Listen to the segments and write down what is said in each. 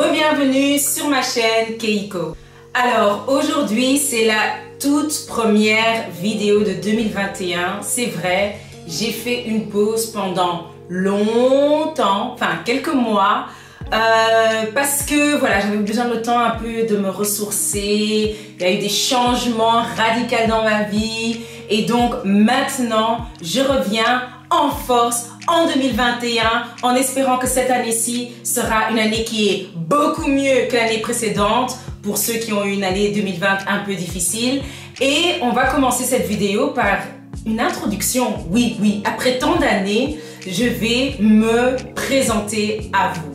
Re-bienvenue sur ma chaîne Keiko. Alors aujourd'hui c'est la toute première vidéo de 2021. C'est vrai, j'ai fait une pause pendant longtemps, enfin quelques mois, parce que voilà, j'avais besoin de temps un peu de me ressourcer. Il y a eu des changements radicaux dans ma vie et donc maintenant je reviens en force en 2021 en espérant que cette année-ci sera une année qui est beaucoup mieux que l'année précédente pour ceux qui ont eu une année 2020 un peu difficile. Et on va commencer cette vidéo par une introduction. Oui, après tant d'années, je vais me présenter à vous.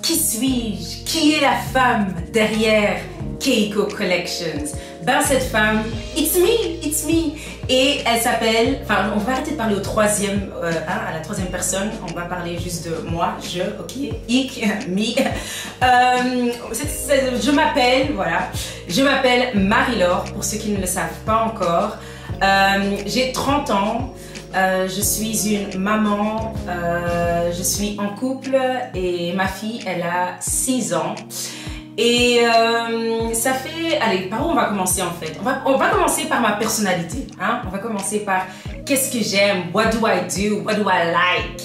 Qui suis-je? Qui est la femme derrière Keiko Collections? Ben cette femme, it's me. Et elle s'appelle, enfin on va arrêter de parler au troisième, à la troisième personne, on va parler juste de moi, je, ok, ik, me. Je m'appelle, voilà, je m'appelle Marie-Laure, pour ceux qui ne le savent pas encore. J'ai 30 ans. Je suis une maman, je suis en couple et ma fille, elle a 6 ans. Et ça fait... Allez, par où on va commencer en fait? On va commencer par ma personnalité. Hein? On va commencer par qu'est-ce que j'aime, what do I do, what do I like?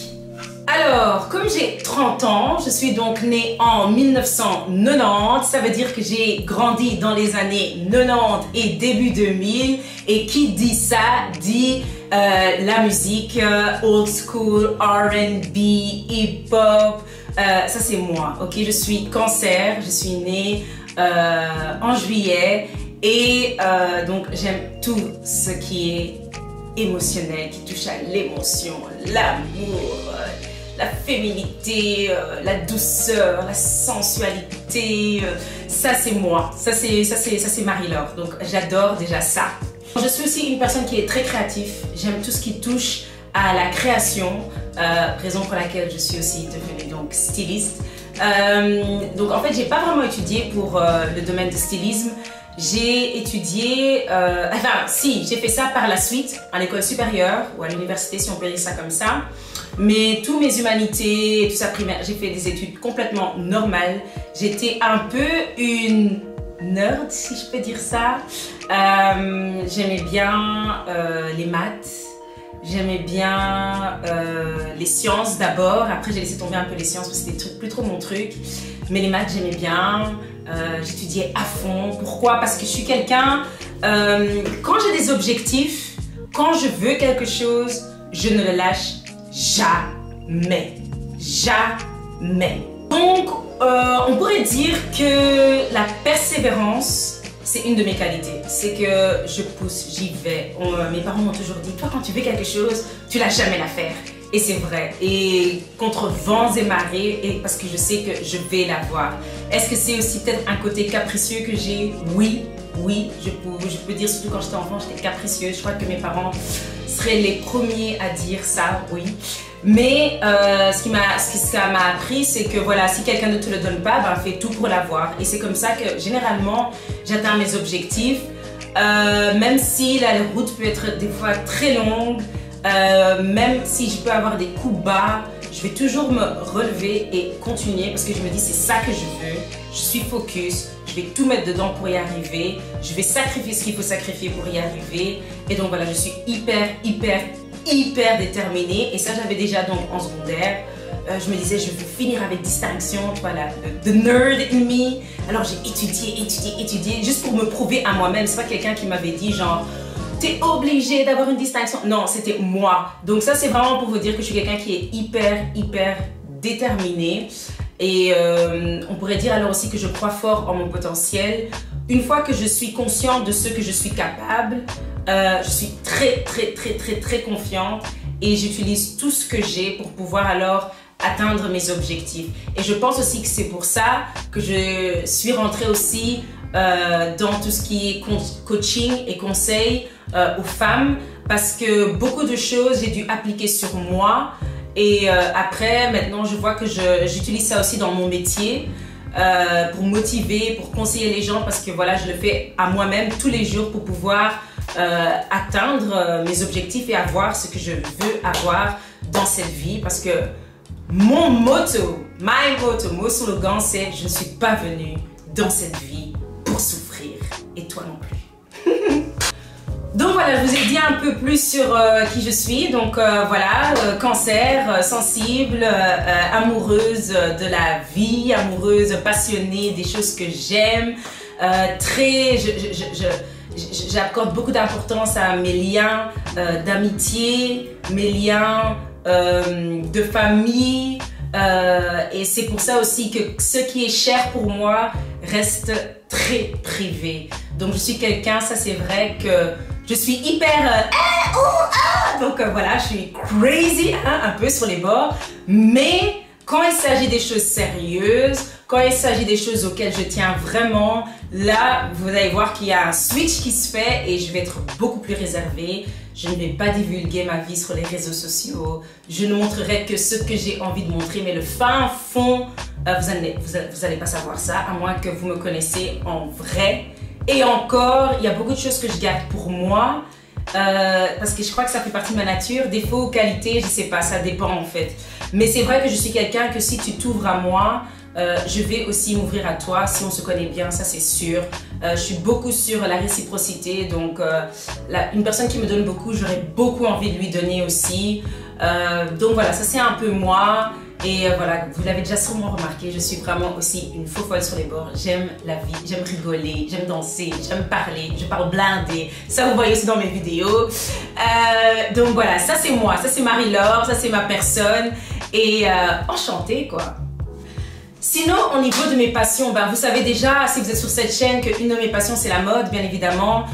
Alors, comme j'ai 30 ans, je suis donc née en 1990. Ça veut dire que j'ai grandi dans les années 90 et début 2000. Et qui dit ça, dit la musique old school, R&B, hip-hop. Ça c'est moi, ok? Je suis Cancer, je suis née en juillet et donc j'aime tout ce qui est émotionnel, qui touche à l'émotion, l'amour, la féminité, la douceur, la sensualité. Ça c'est moi, ça c'est Marie-Laure, donc j'adore déjà ça. Je suis aussi une personne qui est très créative, j'aime tout ce qui touche à la création, raison pour laquelle je suis aussi devenue donc styliste. Donc en fait j'ai pas vraiment étudié pour le domaine de stylisme. J'ai étudié, enfin si, j'ai fait ça par la suite à l'école supérieure ou à l'université si on peut dire ça comme ça. Mais tous mes humanités et tout ça primaire, j'ai fait des études complètement normales. J'étais un peu une nerd si je peux dire ça. J'aimais bien les maths. J'aimais bien les sciences d'abord, après j'ai laissé tomber un peu les sciences parce que c'était plus trop mon truc. Mais les maths j'aimais bien, j'étudiais à fond. Pourquoi? Parce que je suis quelqu'un, quand j'ai des objectifs, quand je veux quelque chose, je ne le lâche jamais. Jamais. Donc on pourrait dire que la persévérance, c'est une de mes qualités, c'est que je pousse, j'y vais. Mes parents m'ont toujours dit, toi quand tu veux quelque chose, tu lâches jamais la faire. Et c'est vrai. Et contre vents et marées, et parce que je sais que je vais l'avoir. Est-ce que c'est aussi peut-être un côté capricieux que j'ai? Oui, je peux dire, surtout quand j'étais enfant, j'étais capricieuse. Je crois que mes parents seraient les premiers à dire ça, oui. Mais ce que ça m'a appris, c'est que voilà, si quelqu'un ne te le donne pas, ben, fais tout pour l'avoir. Et c'est comme ça que généralement, j'atteins mes objectifs. Même si la route peut être des fois très longue, même si je peux avoir des coups bas, je vais toujours me relever et continuer parce que je me dis c'est ça que je veux. Je suis focus, je vais tout mettre dedans pour y arriver. Je vais sacrifier ce qu'il faut sacrifier pour y arriver. Et donc voilà, je suis hyper déterminée et ça j'avais déjà donc en secondaire. Je me disais je veux finir avec distinction, tu vois, the nerd in me. Alors j'ai étudié juste pour me prouver à moi-même. C'est pas quelqu'un qui m'avait dit genre t'es obligé d'avoir une distinction. Non, c'était moi. Donc ça c'est vraiment pour vous dire que je suis quelqu'un qui est hyper déterminé. Et on pourrait dire alors aussi que je crois fort en mon potentiel. Une fois que je suis consciente de ce que je suis capable, je suis très confiante et j'utilise tout ce que j'ai pour pouvoir alors atteindre mes objectifs. Et je pense aussi que c'est pour ça que je suis rentrée aussi dans tout ce qui est coaching et conseil aux femmes parce que beaucoup de choses j'ai dû appliquer sur moi et après maintenant je vois que j'utilise ça aussi dans mon métier pour motiver, pour conseiller les gens parce que voilà je le fais à moi-même tous les jours pour pouvoir atteindre mes objectifs et avoir ce que je veux avoir dans cette vie. Parce que mon motto, mon slogan, c'est « Je ne suis pas venue dans cette vie pour souffrir. Et toi non plus. » Donc voilà, je vous ai dit un peu plus sur qui je suis. Donc voilà, cancer, sensible, amoureuse de la vie, amoureuse, passionnée des choses que j'aime. J'accorde beaucoup d'importance à mes liens d'amitié, mes liens de famille. Et c'est pour ça aussi que ce qui est cher pour moi reste très privé. Donc je suis quelqu'un, ça c'est vrai que je suis hyper donc voilà, je suis crazy hein, un peu sur les bords, mais quand il s'agit des choses sérieuses, quand il s'agit des choses auxquelles je tiens vraiment, là vous allez voir qu'il y a un switch qui se fait et je vais être beaucoup plus réservée. Je ne vais pas divulguer ma vie sur les réseaux sociaux. Je ne montrerai que ce que j'ai envie de montrer, mais le fin fond, vous allez pas savoir ça, à moins que vous me connaissez en vrai. Et encore, il y a beaucoup de choses que je garde pour moi, parce que je crois que ça fait partie de ma nature. Défaut, qualité, je sais pas, ça dépend en fait. Mais c'est vrai que je suis quelqu'un que si tu t'ouvres à moi, je vais aussi m'ouvrir à toi si on se connaît bien, ça c'est sûr. Je suis beaucoup sur la réciprocité, donc une personne qui me donne beaucoup, j'aurais beaucoup envie de lui donner aussi. Donc voilà, ça c'est un peu moi. Et voilà, vous l'avez déjà sûrement remarqué, je suis vraiment aussi une faux folle sur les bords. J'aime la vie, j'aime rigoler, j'aime danser, j'aime parler, je parle blindé. Ça vous voyez aussi dans mes vidéos. Donc voilà, ça c'est moi, ça c'est Marie-Laure, ça c'est ma personne. Et enchantée quoi. Sinon, au niveau de mes passions, ben, vous savez déjà, si vous êtes sur cette chaîne, qu'une de mes passions, c'est la mode, bien évidemment.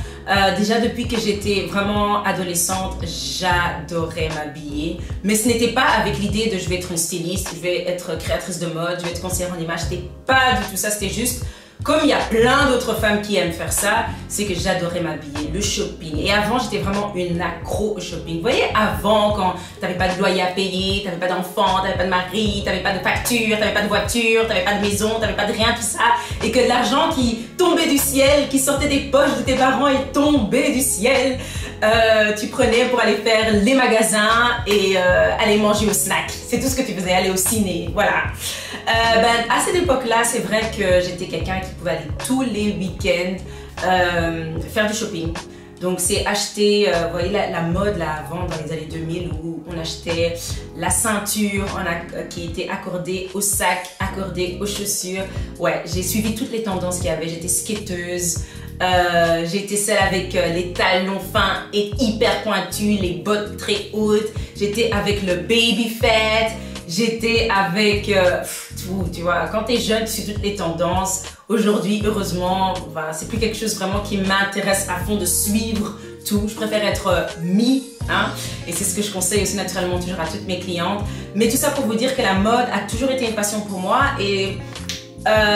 Déjà, depuis que j'étais vraiment adolescente, j'adorais m'habiller. Mais ce n'était pas avec l'idée de je vais être une styliste, je vais être créatrice de mode, je vais être conseillère en image. C'était pas du tout ça, c'était juste... Comme il y a plein d'autres femmes qui aiment faire ça, c'est que j'adorais m'habiller, le shopping. Et avant, j'étais vraiment une accro au shopping. Vous voyez, avant, quand tu n'avais pas de loyer à payer, tu n'avais pas d'enfant, tu n'avais pas de mari, tu n'avais pas de facture, tu n'avais pas de voiture, tu n'avais pas de maison, tu n'avais pas de rien, tout ça. Et que de l'argent qui tombait du ciel, qui sortait des poches de tes parents et tombait du ciel, tu prenais pour aller faire les magasins et aller manger au snack. C'est tout ce que tu faisais, aller au ciné, voilà. À cette époque-là, c'est vrai que j'étais quelqu'un qui pouvait aller tous les week-ends faire du shopping. Donc c'est acheter, vous voyez la mode là avant dans les années 2000 où on achetait la ceinture qui était accordée au sac, accordée aux chaussures. Ouais, j'ai suivi toutes les tendances qu'il y avait, j'étais skateuse. J'étais celle avec les talons fins et hyper pointus, les bottes très hautes. J'étais avec le baby fat. J'étais avec tout, tu vois. Quand t'es jeune, tu suis toutes les tendances. Aujourd'hui, heureusement, bah, c'est plus quelque chose vraiment qui m'intéresse à fond de suivre tout. Je préfère être hein. Et c'est ce que je conseille aussi naturellement toujours à toutes mes clientes. Mais tout ça pour vous dire que la mode a toujours été une passion pour moi. Et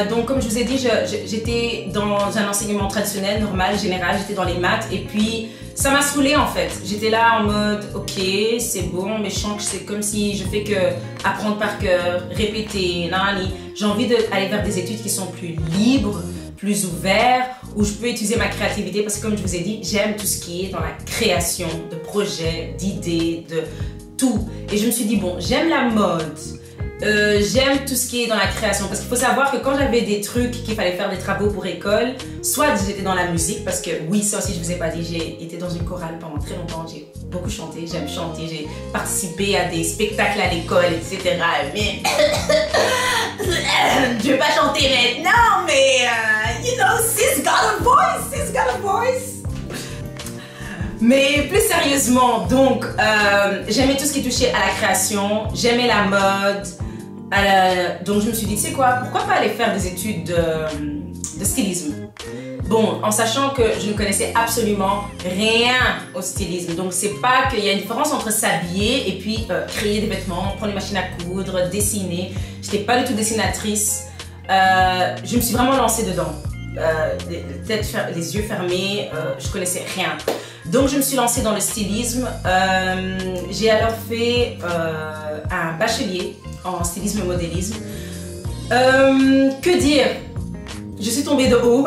donc, comme je vous ai dit, j'étais dans un enseignement traditionnel, normal, général. J'étais dans les maths et puis ça m'a saoulée en fait. J'étais là en mode, ok, c'est bon, mais je sens que c'est comme si je fais que apprendre par cœur, répéter, nani. J'ai envie d'aller vers des études qui sont plus libres, plus ouvertes, où je peux utiliser ma créativité parce que comme je vous ai dit, j'aime tout ce qui est dans la création de projets, d'idées, de tout. Et je me suis dit, bon, j'aime la mode. J'aime tout ce qui est dans la création parce qu'il faut savoir que quand j'avais des trucs qu'il fallait faire des travaux pour école, soit j'étais dans la musique parce que oui, ça aussi je vous ai pas dit, j'ai été dans une chorale pendant très longtemps, j'ai beaucoup chanté, j'aime chanter, j'ai participé à des spectacles à l'école, etc. Mais je vais pas chanter maintenant, mais you know, sis got a voice, sis got a voice. Mais plus sérieusement, donc j'aimais tout ce qui touchait à la création, j'aimais la mode. Donc je me suis dit, tu sais quoi, pourquoi pas aller faire des études de stylisme. Bon, en sachant que je ne connaissais absolument rien au stylisme. Donc c'est pas qu'il y a une différence entre s'habiller et puis créer des vêtements, prendre une machine à coudre, dessiner. J'étais pas du tout dessinatrice. Je me suis vraiment lancée dedans. Les yeux fermés, je connaissais rien. Donc je me suis lancée dans le stylisme. J'ai alors fait un bachelier en stylisme et modélisme. Que dire? Je suis tombée de haut.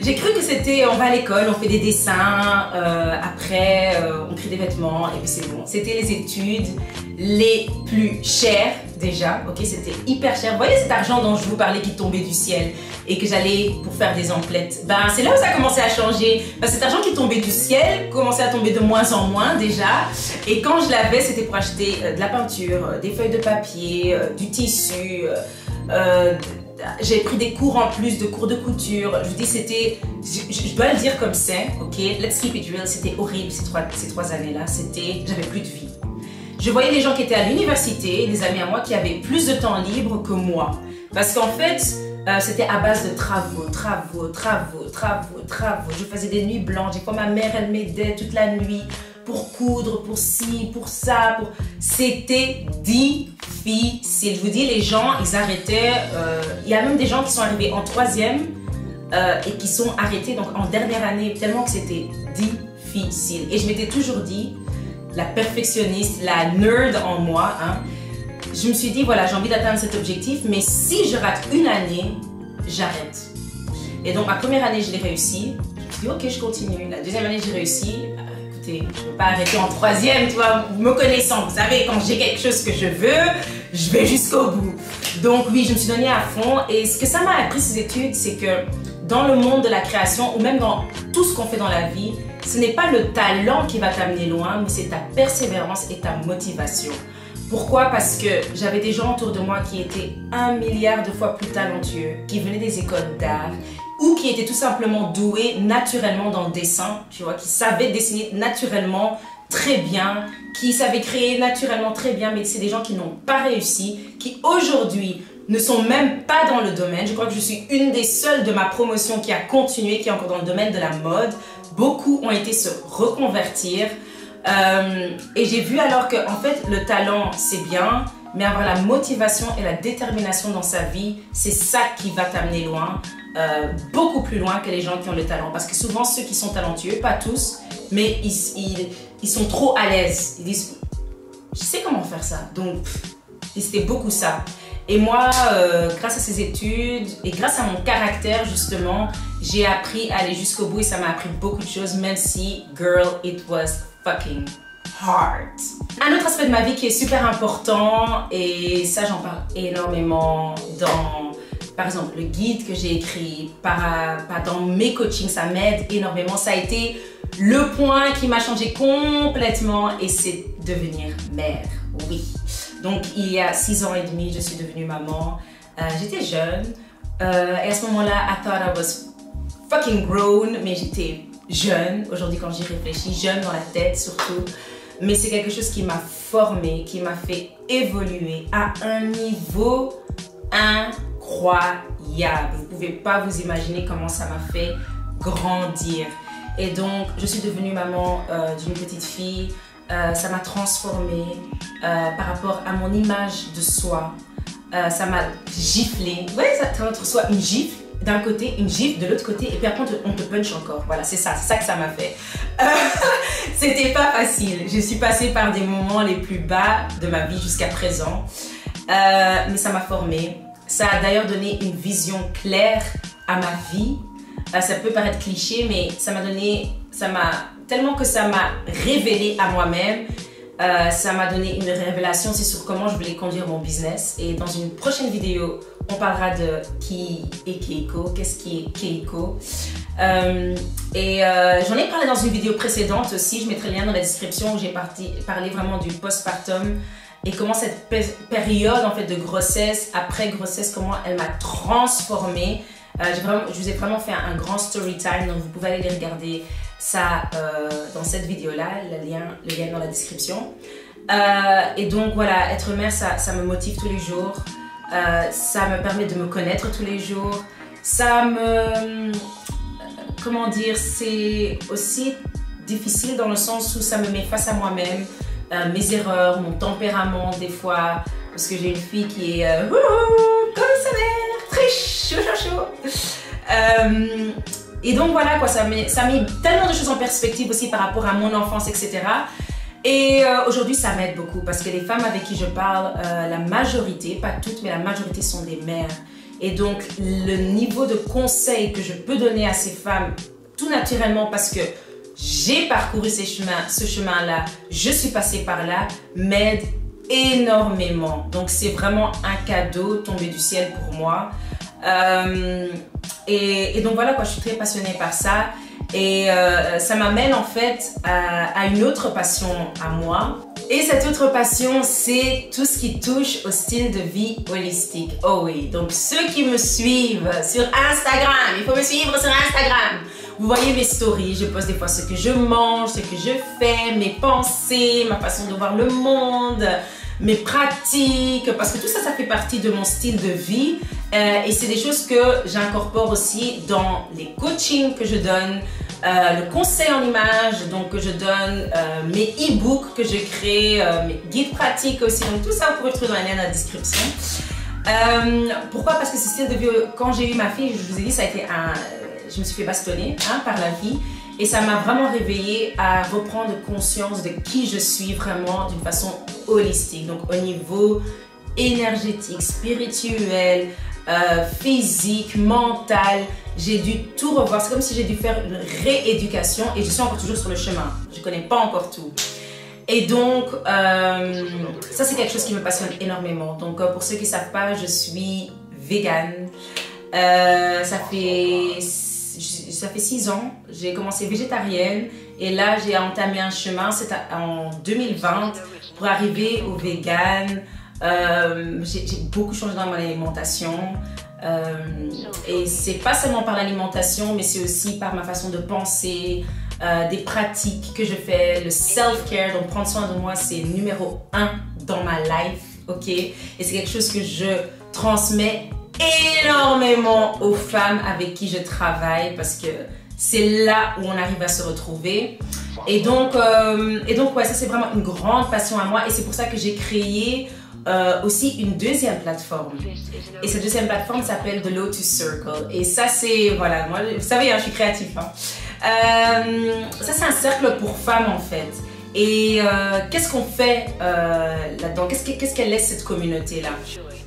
J'ai cru que c'était on va à l'école, on fait des dessins, après on crée des vêtements et puis c'est bon. C'était les études les plus chères déjà, ok, c'était hyper cher. Vous voyez cet argent dont je vous parlais qui tombait du ciel et que j'allais pour faire des emplettes, ben c'est là où ça a commencé à changer. Ben, cet argent qui tombait du ciel commençait à tomber de moins en moins déjà, et quand je l'avais c'était pour acheter de la peinture, des feuilles de papier, du tissu, j'ai pris des cours en plus, de cours de couture. Je vous dis, c'était, je dois le dire comme c'est, ok, let's keep it real, c'était horrible ces trois années-là, j'avais plus de vie. Je voyais des gens qui étaient à l'université, des amis à moi qui avaient plus de temps libre que moi. Parce qu'en fait, c'était à base de travaux. Je faisais des nuits blanches. Des fois, ma mère, elle m'aidait toute la nuit pour coudre, pour ci, pour ça. C'était difficile. Je vous dis, les gens, ils arrêtaient. Il y a même des gens qui sont arrivés en troisième et qui sont arrêtés donc, en dernière année, tellement que c'était difficile. Et je m'étais toujours dit, la perfectionniste, la nerd en moi, hein, je me suis dit, voilà, j'ai envie d'atteindre cet objectif, mais si je rate une année, j'arrête. Et donc, ma première année, je l'ai réussi. Je me suis dit, ok, je continue. La deuxième année, j'ai réussi. Écoutez, je ne peux pas arrêter en troisième, tu vois, me connaissant. Vous savez, quand j'ai quelque chose que je veux, je vais jusqu'au bout. Donc, oui, je me suis donnée à fond. Et ce que ça m'a appris, ces études, c'est que dans le monde de la création, ou même dans tout ce qu'on fait dans la vie, ce n'est pas le talent qui va t'amener loin, mais c'est ta persévérance et ta motivation. Pourquoi? Parce que j'avais des gens autour de moi qui étaient 1 milliard de fois plus talentueux, qui venaient des écoles d'art ou qui étaient tout simplement doués naturellement dans le dessin, tu vois, qui savaient dessiner naturellement très bien, qui savaient créer naturellement très bien, mais c'est des gens qui n'ont pas réussi, qui aujourd'hui ne sont même pas dans le domaine. Je crois que je suis une des seules de ma promotion qui a continué, qui est encore dans le domaine de la mode. Beaucoup ont été se reconvertir. Et j'ai vu alors que en fait le talent c'est bien, mais avoir la motivation et la détermination dans sa vie, c'est ça qui va t'amener loin, beaucoup plus loin que les gens qui ont le talent. Parce que souvent ceux qui sont talentueux, pas tous, mais ils sont trop à l'aise. Ils disent, je sais comment faire ça. Donc c'était beaucoup ça. Et moi, grâce à ces études et grâce à mon caractère justement, j'ai appris à aller jusqu'au bout et ça m'a appris beaucoup de choses, même si, girl, it was fucking hard. Un autre aspect de ma vie qui est super important, et ça j'en parle énormément dans, par exemple, le guide que j'ai écrit, dans mes coachings, ça m'aide énormément. Ça a été le point qui m'a changé complètement et c'est devenir mère, oui. Donc il y a 6 ans et demi, je suis devenue maman. J'étais jeune et à ce moment-là, I thought I was fucking grown, mais j'étais jeune. Aujourd'hui, quand j'y réfléchis, jeune dans la tête surtout. Mais c'est quelque chose qui m'a formée, qui m'a fait évoluer à un niveau incroyable. Vous ne pouvez pas vous imaginer comment ça m'a fait grandir. Et donc, je suis devenue maman d'une petite fille. Ça m'a transformée par rapport à mon image de soi. Ça m'a giflé. Vous voyez, ça reçoit une gifle d'un côté, une gifle de l'autre côté, et puis après on te punch encore. Voilà, c'est ça que ça m'a fait. C'était pas facile. Je suis passée par des moments les plus bas de ma vie jusqu'à présent. Mais ça m'a formée. Ça a d'ailleurs donné une vision claire à ma vie. Ça peut paraître cliché, mais tellement que ça m'a révélé à moi-même. Ça m'a donné une révélation aussi sur comment je voulais conduire mon business. Et dans une prochaine vidéo, on parlera de qui est Keiko, qu'est-ce qui est Keiko. J'en ai parlé dans une vidéo précédente aussi, je mettrai le lien dans la description où j'ai parlé vraiment du postpartum et comment cette période en fait de grossesse, après grossesse, comment elle m'a transformée. Je vous ai vraiment fait un grand story time, donc vous pouvez aller les regarder ça dans cette vidéo-là, le lien dans la description. Et donc voilà, être mère, ça me motive tous les jours. Ça me permet de me connaître tous les jours. Ça me... comment dire, c'est aussi difficile dans le sens où ça me met face à moi-même, mes erreurs, mon tempérament des fois, parce que j'ai une fille qui est comme sa mère, très chaud. Et donc voilà quoi, ça met tellement de choses en perspective aussi par rapport à mon enfance, etc. Et aujourd'hui ça m'aide beaucoup parce que les femmes avec qui je parle, la majorité, pas toutes, mais la majorité sont des mères. Et donc, le niveau de conseil que je peux donner à ces femmes, tout naturellement parce que j'ai parcouru ce chemin-là, je suis passée par là, m'aide énormément. Donc, c'est vraiment un cadeau tombé du ciel pour moi. Et donc, voilà quoi, je suis très passionnée par ça. Et ça m'amène en fait à une autre passion à moi. Et cette autre passion, c'est tout ce qui touche au style de vie holistique. Oh oui, donc ceux qui me suivent sur Instagram, il faut me suivre sur Instagram. Vous voyez mes stories, je poste des fois ce que je mange, ce que je fais, mes pensées, ma façon de voir le monde, mes pratiques, parce que tout ça, ça fait partie de mon style de vie. Et c'est des choses que j'incorpore aussi dans les coachings que je donne, le conseil en images donc que je donne, mes e-books que je crée, mes guides pratiques aussi. Donc tout ça, vous pouvez le trouver dans les liens dans la description. Pourquoi? Parce que ce style de vie, quand j'ai eu ma fille, je vous ai dit, ça a été je me suis fait bastonner par la vie. Et ça m'a vraiment réveillée à reprendre conscience de qui je suis vraiment d'une façon holistique. Donc au niveau énergétique, spirituel, physique, mental, j'ai dû tout revoir. C'est comme si j'ai dû faire une rééducation et je suis encore toujours sur le chemin. Je ne connais pas encore tout. Et donc, ça c'est quelque chose qui me passionne énormément. Donc pour ceux qui ne savent pas, je suis végane. Ça fait 6 ans, j'ai commencé végétarienne et là j'ai entamé un chemin, c'est en 2020 pour arriver au vegan. J'ai beaucoup changé dans mon alimentation et c'est pas seulement par l'alimentation mais c'est aussi par ma façon de penser, des pratiques que je fais, le self-care, donc prendre soin de moi c'est numéro 1 dans ma life, ok? Et c'est quelque chose que je transmets énormément aux femmes avec qui je travaille parce que c'est là où on arrive à se retrouver. Et donc ouais, ça c'est vraiment une grande passion à moi et c'est pour ça que j'ai créé aussi une deuxième plateforme. Et cette deuxième plateforme s'appelle The Lotus Circle. Et ça c'est, voilà, moi, vous savez, hein, je suis créatif. Hein. Ça c'est un cercle pour femmes en fait. Et qu'est-ce qu'on fait là-dedans? Qu'est-ce qu'elle est cette communauté-là?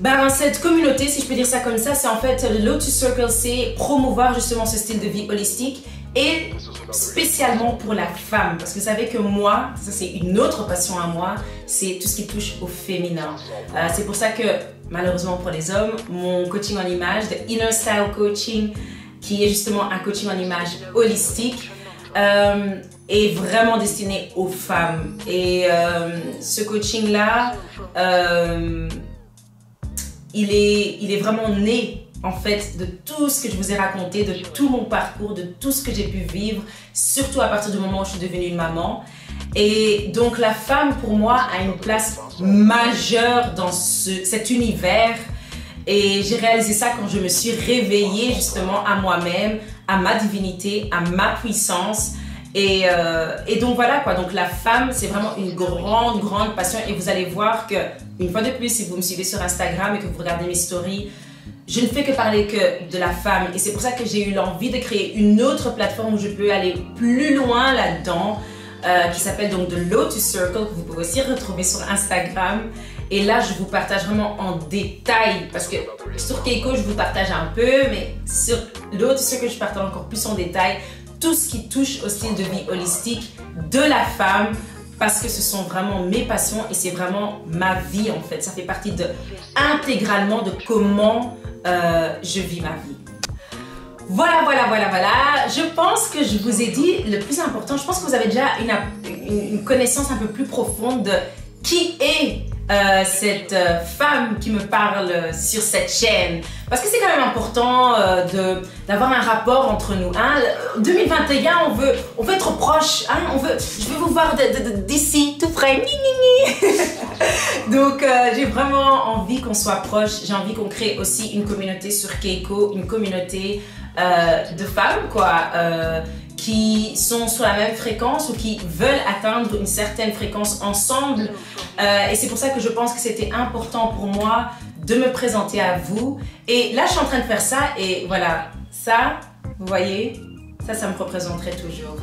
Ben, cette communauté, si je peux dire ça comme ça, c'est en fait le Lotus Circle, c'est promouvoir justement ce style de vie holistique et spécialement pour la femme. Parce que vous savez que moi, ça c'est une autre passion à moi, c'est tout ce qui touche au féminin. C'est pour ça que malheureusement pour les hommes, mon coaching en image, The Inner Style Coaching, qui est justement un coaching en image holistique, est vraiment destiné aux femmes. Et ce coaching-là, il est vraiment né en fait de tout ce que je vous ai raconté, de tout mon parcours, de tout ce que j'ai pu vivre, surtout à partir du moment où je suis devenue une maman. Et donc la femme pour moi a une place majeure dans cet univers. Et j'ai réalisé ça quand je me suis réveillée justement à moi-même, à ma divinité, à ma puissance. Et donc voilà quoi, donc la femme c'est vraiment une grande passion et vous allez voir que une fois de plus si vous me suivez sur Instagram et que vous regardez mes stories, je ne fais que parler que de la femme et c'est pour ça que j'ai eu l'envie de créer une autre plateforme où je peux aller plus loin là-dedans qui s'appelle donc The Lotus Circle que vous pouvez aussi retrouver sur Instagram. Et là, je vous partage vraiment en détail parce que sur Keiko, je vous partage un peu, mais sur Lotus Circle, je partage encore plus en détail tout ce qui touche au style de vie holistique de la femme parce que ce sont vraiment mes passions et c'est vraiment ma vie en fait. Ça fait partie intégralement de comment je vis ma vie. Voilà. Je pense que je vous ai dit le plus important. Je pense que vous avez déjà une connaissance un peu plus profonde de qui est cette femme qui me parle sur cette chaîne. Parce que c'est quand même important d'avoir un rapport entre nous. Hein. 2021, on veut être proche. Hein. Je veux vous voir d'ici, tout près. Donc, j'ai vraiment envie qu'on soit proche. J'ai envie qu'on crée aussi une communauté sur Keiko, une communauté de femmes, quoi. Qui sont sur la même fréquence ou qui veulent atteindre une certaine fréquence ensemble. Et c'est pour ça que je pense que c'était important pour moi de me présenter à vous. Et là, je suis en train de faire ça et voilà, ça, vous voyez, ça me représenterait toujours.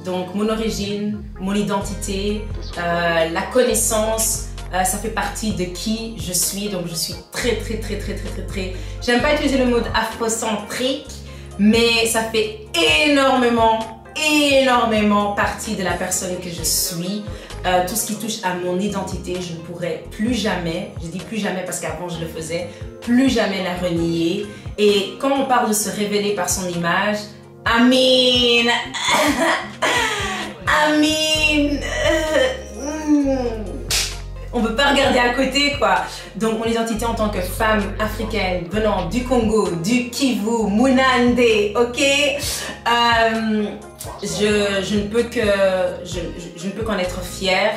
Donc, mon origine, mon identité, la connaissance ça fait partie de qui je suis, donc je suis très, j'aime pas utiliser le mot afrocentrique, mais ça fait énormément partie de la personne que je suis. Tout ce qui touche à mon identité, je ne pourrais plus jamais, je dis plus jamais parce qu'avant je le faisais, plus jamais la renier. Et quand on parle de se révéler par son image, on ne peut pas regarder à côté quoi. Donc mon identité en tant que femme africaine venant du Congo, du Kivu, Munande, ok, je ne peux qu'en être fière.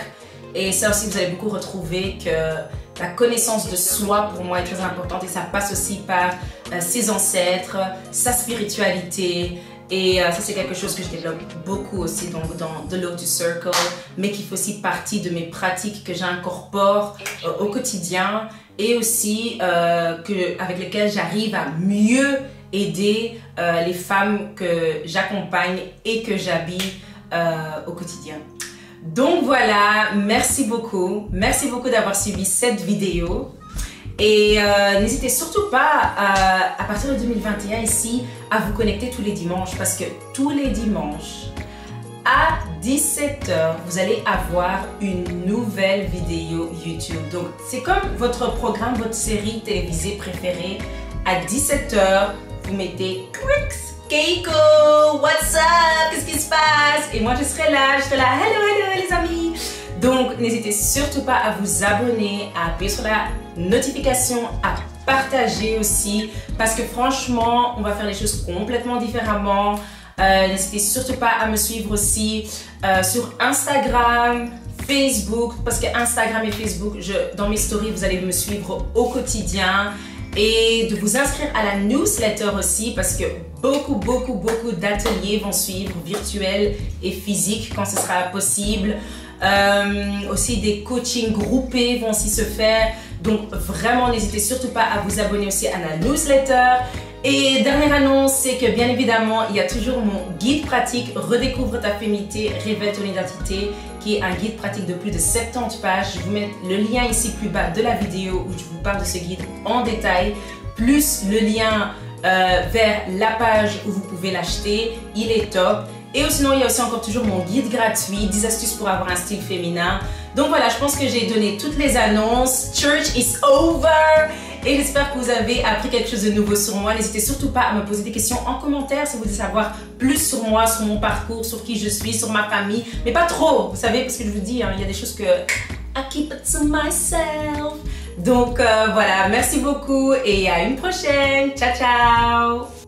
Et ça aussi vous allez beaucoup retrouver que la connaissance de soi pour moi est très importante et ça passe aussi par ses ancêtres, sa spiritualité. Et ça c'est quelque chose que je développe beaucoup aussi dans The Lotus Circle, mais qui fait aussi partie de mes pratiques que j'incorpore au quotidien et aussi avec lesquelles j'arrive à mieux aider les femmes que j'accompagne et que j'habille au quotidien. Donc voilà, merci beaucoup d'avoir suivi cette vidéo. Et n'hésitez surtout pas à partir de 2021 ici à vous connecter tous les dimanches parce que tous les dimanches à 17 h vous allez avoir une nouvelle vidéo YouTube. Donc c'est comme votre programme, votre série télévisée préférée. À 17 h vous mettez Crix, Keiko, what's up, qu'est-ce qui se passe? Et moi je serai là, hello les amis. Donc n'hésitez surtout pas à vous abonner, à appuyer sur la notification, à partager aussi parce que franchement on va faire les choses complètement différemment. N'hésitez surtout pas à me suivre aussi sur Instagram, Facebook, parce que Instagram et Facebook, dans mes stories vous allez me suivre au quotidien, et de vous inscrire à la newsletter aussi parce que beaucoup d'ateliers vont suivre, virtuels et physiques quand ce sera possible. Aussi des coachings groupés vont aussi se faire, donc vraiment n'hésitez surtout pas à vous abonner aussi à la newsletter. Et dernière annonce, c'est que bien évidemment il y a toujours mon guide pratique Redécouvre ta féminité, révèle ton identité, qui est un guide pratique de plus de 70 pages. Je vous mets le lien ici plus bas de la vidéo où je vous parle de ce guide en détail, plus le lien vers la page où vous pouvez l'acheter. Il est top. Et sinon, il y a aussi encore toujours mon guide gratuit, 10 astuces pour avoir un style féminin. Donc voilà, je pense que j'ai donné toutes les annonces. Church is over! Et j'espère que vous avez appris quelque chose de nouveau sur moi. N'hésitez surtout pas à me poser des questions en commentaire si vous voulez savoir plus sur moi, sur mon parcours, sur qui je suis, sur ma famille. Mais pas trop, vous savez, parce que je vous dis, hein, il y a des choses que I keep it to myself. Donc voilà, merci beaucoup et à une prochaine. Ciao, ciao!